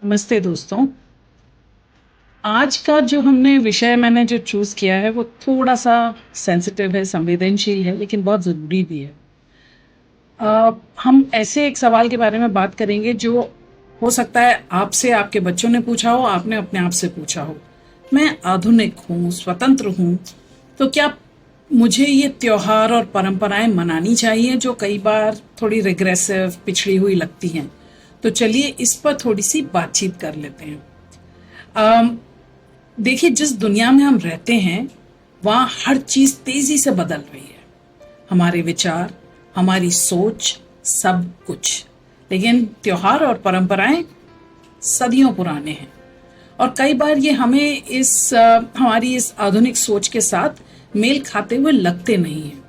नमस्ते दोस्तों। आज का जो हमने विषय मैंने जो चूज़ किया है वो थोड़ा सा सेंसिटिव है, संवेदनशील है, लेकिन बहुत ज़रूरी भी है। हम ऐसे एक सवाल के बारे में बात करेंगे जो हो सकता है आपसे आपके बच्चों ने पूछा हो, आपने अपने आप से पूछा हो। मैं आधुनिक हूँ, स्वतंत्र हूँ, तो क्या मुझे ये त्योहार और परंपराएं मनानी चाहिए जो कई बार थोड़ी रिग्रेसिव, पिछड़ी हुई लगती हैं? तो चलिए इस पर थोड़ी सी बातचीत कर लेते हैं। देखिए, जिस दुनिया में हम रहते हैं वहाँ हर चीज़ तेज़ी से बदल रही है। हमारे विचार, हमारी सोच, सब कुछ। लेकिन त्योहार और परंपराएं सदियों पुराने हैं और कई बार ये हमें हमारी इस आधुनिक सोच के साथ मेल खाते हुए लगते नहीं हैं।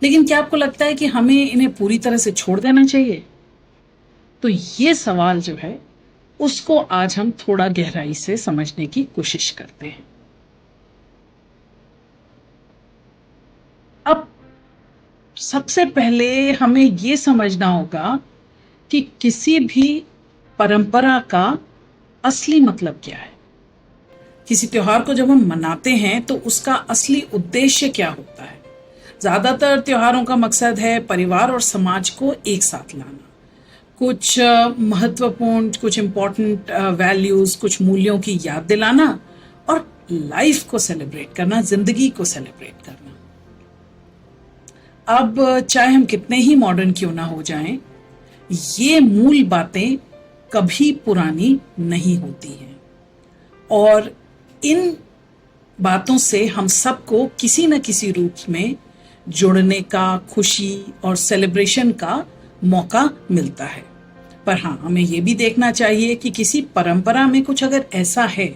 लेकिन क्या आपको लगता है कि हमें इन्हें पूरी तरह से छोड़ देना चाहिए? तो ये सवाल जो है उसको आज हम थोड़ा गहराई से समझने की कोशिश करते हैं। अब सबसे पहले हमें ये समझना होगा कि किसी भी परंपरा का असली मतलब क्या है। किसी त्योहार को जब हम मनाते हैं तो उसका असली उद्देश्य क्या होता है? ज्यादातर त्योहारों का मकसद है परिवार और समाज को एक साथ लाना, कुछ महत्वपूर्ण, कुछ इम्पोर्टेंट वैल्यूज, कुछ मूल्यों की याद दिलाना और लाइफ को सेलिब्रेट करना, जिंदगी को सेलिब्रेट करना। अब चाहे हम कितने ही मॉडर्न क्यों ना हो जाएं, ये मूल बातें कभी पुरानी नहीं होती हैं और इन बातों से हम सबको किसी न किसी रूप में जुड़ने का, खुशी और सेलिब्रेशन का मौका मिलता है। पर हाँ, हमें ये भी देखना चाहिए कि किसी परंपरा में कुछ अगर ऐसा है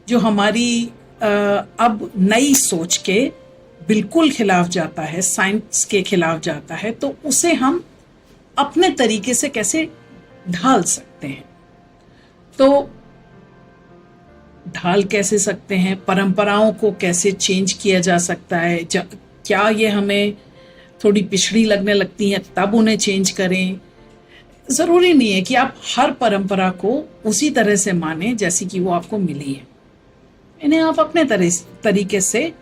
जो हमारी अब नई सोच के बिल्कुल खिलाफ जाता है, साइंस के खिलाफ जाता है, तो उसे हम अपने तरीके से कैसे ढाल सकते हैं। तो ढाल कैसे सकते हैं, परंपराओं को कैसे चेंज किया जा सकता है, क्या ये हमें थोड़ी पिछड़ी लगने लगती हैं तब उन्हें चेंज करें? जरूरी नहीं है कि आप हर परंपरा को उसी तरह से माने जैसी कि वो आपको मिली है। इन्हें आप अपने तरीके से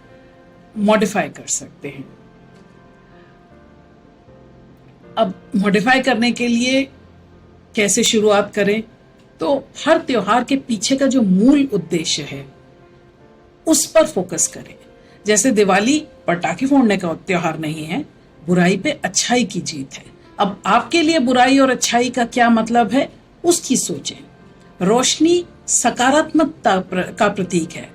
मॉडिफाई कर सकते हैं। अब मॉडिफाई करने के लिए कैसे शुरुआत करें? तो हर त्योहार के पीछे का जो मूल उद्देश्य है उस पर फोकस करें। जैसे दिवाली पटाखे फोड़ने का त्योहार नहीं है, बुराई पे अच्छाई की जीत है। अब आपके लिए बुराई और अच्छाई का क्या मतलब है, उसकी सोचें। रोशनी सकारात्मकता का प्रतीक है।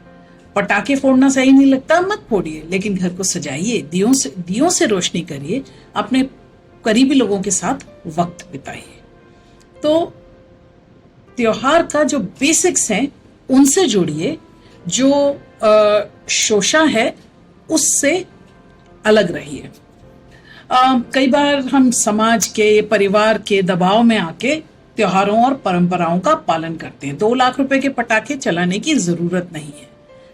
पटाखे फोड़ना सही नहीं लगता, मत फोड़िए, लेकिन घर को सजाइए, दियों से रोशनी करिए, अपने करीबी लोगों के साथ वक्त बिताइए। तो त्योहार का जो बेसिक्स हैं उनसे जुड़िए, जो शोषा है उससे अलग रहिए। कई बार हम समाज के, परिवार के दबाव में आके त्योहारों और परंपराओं का पालन करते हैं। 2 लाख रुपए के पटाखे चलाने की जरूरत नहीं है।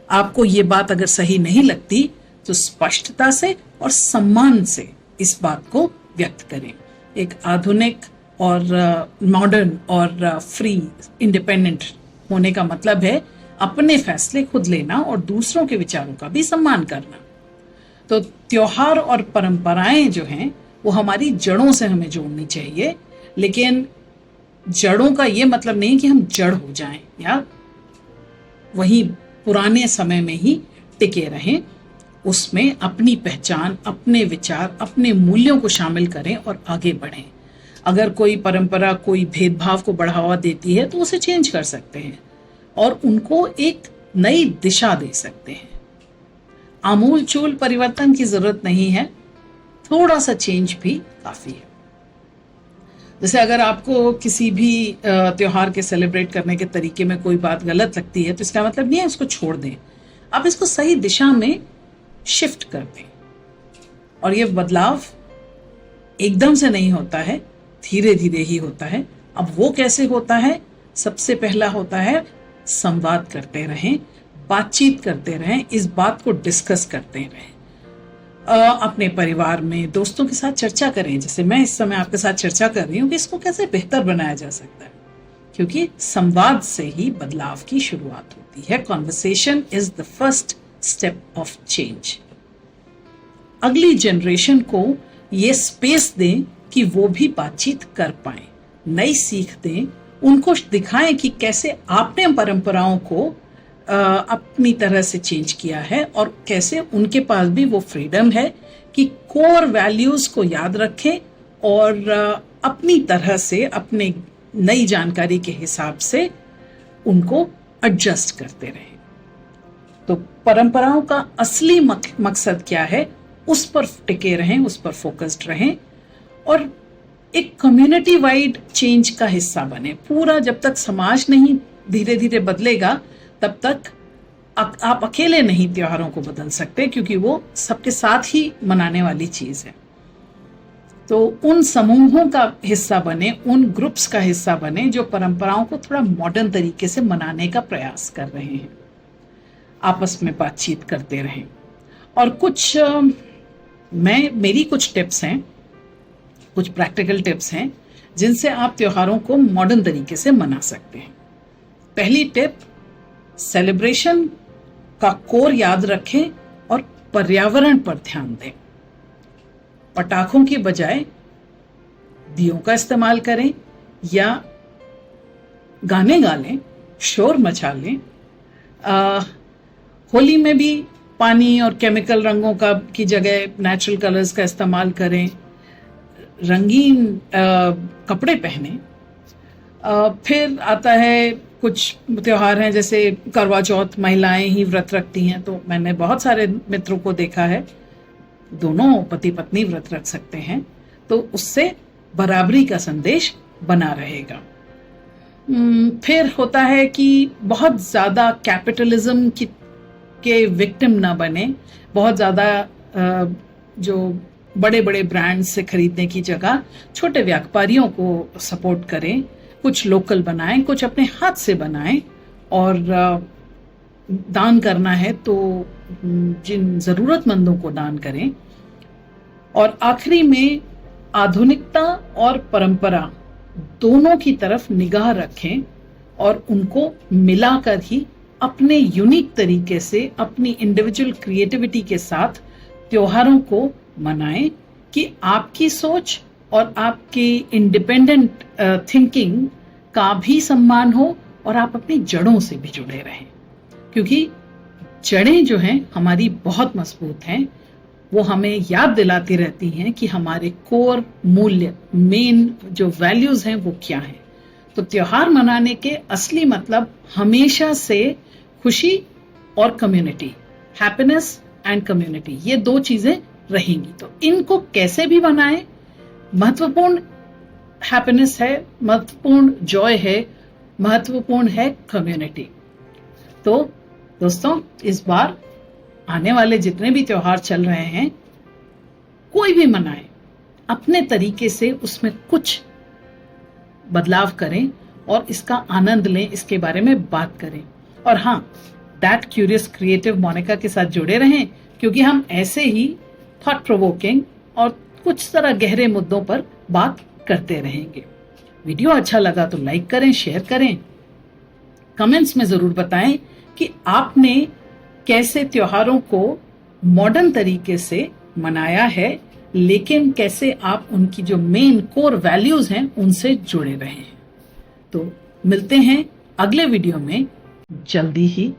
आपको ये बात अगर सही नहीं लगती तो स्पष्टता से और सम्मान से इस बात को व्यक्त करें। एक आधुनिक और मॉडर्न और फ्री, इंडिपेंडेंट होने का मतलब है अपने फैसले खुद लेना और दूसरों के विचारों का भी सम्मान करना। तो त्योहार और परंपराएं जो हैं वो हमारी जड़ों से हमें जोड़नी चाहिए, लेकिन जड़ों का ये मतलब नहीं कि हम जड़ हो जाएं या वही पुराने समय में ही टिके रहें। उसमें अपनी पहचान, अपने विचार, अपने मूल्यों को शामिल करें और आगे बढ़ें। अगर कोई परंपरा कोई भेदभाव को बढ़ावा देती है तो उसे चेंज कर सकते हैं और उनको एक नई दिशा दे सकते हैं। आमूल चूल परिवर्तन की जरूरत नहीं है, थोड़ा सा चेंज भी काफी है। जैसे अगर आपको किसी भी त्योहार के सेलिब्रेट करने के तरीके में कोई बात गलत लगती है तो इसका मतलब नहीं है उसको छोड़ दें, आप इसको सही दिशा में शिफ्ट कर दें। और ये बदलाव एकदम से नहीं होता है, धीरे धीरे ही होता है। अब वो कैसे होता है? सबसे पहला होता है संवाद करते रहें, बातचीत करते रहें, इस बात को डिस्कस करते रहें। अपने परिवार में, दोस्तों के साथ चर्चा करें, जैसे मैं इस समय आपके साथ चर्चा कर रही हूँ कि इसको कैसे बेहतर बनाया जा सकता है। क्योंकि संवाद से ही बदलाव की शुरुआत होती है। Conversation is the first step of change. अगली जनरेशन को ये स्पेस दें कि वो भी बातचीत कर पाए, नई सीख दें, उनको दिखाएं कि कैसे आपने परंपराओं को अपनी तरह से चेंज किया है और कैसे उनके पास भी वो फ्रीडम है कि कोर वैल्यूज को याद रखें और अपनी तरह से अपने नई जानकारी के हिसाब से उनको एडजस्ट करते रहें। तो परंपराओं का असली मकसद क्या है, उस पर टिके रहें, उस पर फोकस्ड रहें और एक कम्युनिटी वाइड चेंज का हिस्सा बने। पूरा जब तक समाज नहीं धीरे धीरे बदलेगा तब तक आप अकेले नहीं त्योहारों को बदल सकते, क्योंकि वो सबके साथ ही मनाने वाली चीज है। तो उन समूहों का हिस्सा बने, उन ग्रुप्स का हिस्सा बने जो परंपराओं को थोड़ा मॉडर्न तरीके से मनाने का प्रयास कर रहे हैं, आपस में बातचीत करते रहें। और कुछ मेरी कुछ टिप्स हैं, कुछ प्रैक्टिकल टिप्स हैं जिनसे आप त्योहारों को मॉडर्न तरीके से मना सकते हैं। पहली टिप, सेलिब्रेशन का कोर याद रखें और पर्यावरण पर ध्यान दें। पटाखों की बजाय दियों का इस्तेमाल करें या गाने गा लें, शोर मचा लें। होली में भी पानी और केमिकल रंगों की जगह नेचुरल कलर्स का इस्तेमाल करें, रंगीन कपड़े पहने। फिर आता है कुछ त्योहार हैं जैसे करवा चौथ, महिलाएं ही व्रत रखती हैं, तो मैंने बहुत सारे मित्रों को देखा है दोनों पति पत्नी व्रत रख सकते हैं, तो उससे बराबरी का संदेश बना रहेगा। फिर होता है कि बहुत ज्यादा कैपिटलिज्म के विक्टिम ना बने, बहुत ज्यादा जो बड़े बड़े ब्रांड्स से खरीदने की जगह छोटे व्यापारियों को सपोर्ट करें, कुछ लोकल बनाएं, कुछ अपने हाथ से बनाएं और दान करना है तो जिन जरूरतमंदों को दान करें। और आखिरी में आधुनिकता और परंपरा दोनों की तरफ निगाह रखें और उनको मिलाकर ही अपने यूनिक तरीके से अपनी इंडिविजुअल क्रिएटिविटी के साथ त्योहारों को मनाएं कि आपकी सोच और आपकी इंडिपेंडेंट थिंकिंग का भी सम्मान हो और आप अपनी जड़ों से भी जुड़े रहें, क्योंकि जड़ें जो हैं हमारी बहुत मजबूत हैं। वो हमें याद दिलाती रहती हैं कि हमारे कोर मूल्य, मेन जो वैल्यूज हैं वो क्या हैं। तो त्योहार मनाने के असली मतलब हमेशा से खुशी और कम्युनिटी, हैप्पीनेस एंड कम्युनिटी, ये दो चीजें रहेंगी। तो इनको कैसे भी मनाएं, महत्वपूर्ण हैप्पीनेस है, महत्वपूर्ण जॉय है, महत्वपूर्ण है कम्युनिटी। तो दोस्तों, इस बार आने वाले जितने भी त्योहार चल रहे हैं, कोई भी मनाएं, अपने तरीके से उसमें कुछ बदलाव करें और इसका आनंद लें, इसके बारे में बात करें। और हाँ, दैट क्यूरियस क्रिएटिव मोनिका के साथ जुड़े रहें, क्योंकि हम ऐसे ही थॉट प्रोवोकिंग और कुछ तरह गहरे मुद्दों पर बात करते रहेंगे। वीडियो अच्छा लगा तो लाइक करें, शेयर करें, कमेंट्स में जरूर बताएं कि आपने कैसे त्योहारों को मॉडर्न तरीके से मनाया है, लेकिन कैसे आप उनकी जो मेन कोर वैल्यूज हैं उनसे जुड़े रहे हैं। तो मिलते हैं अगले वीडियो में जल्दी ही।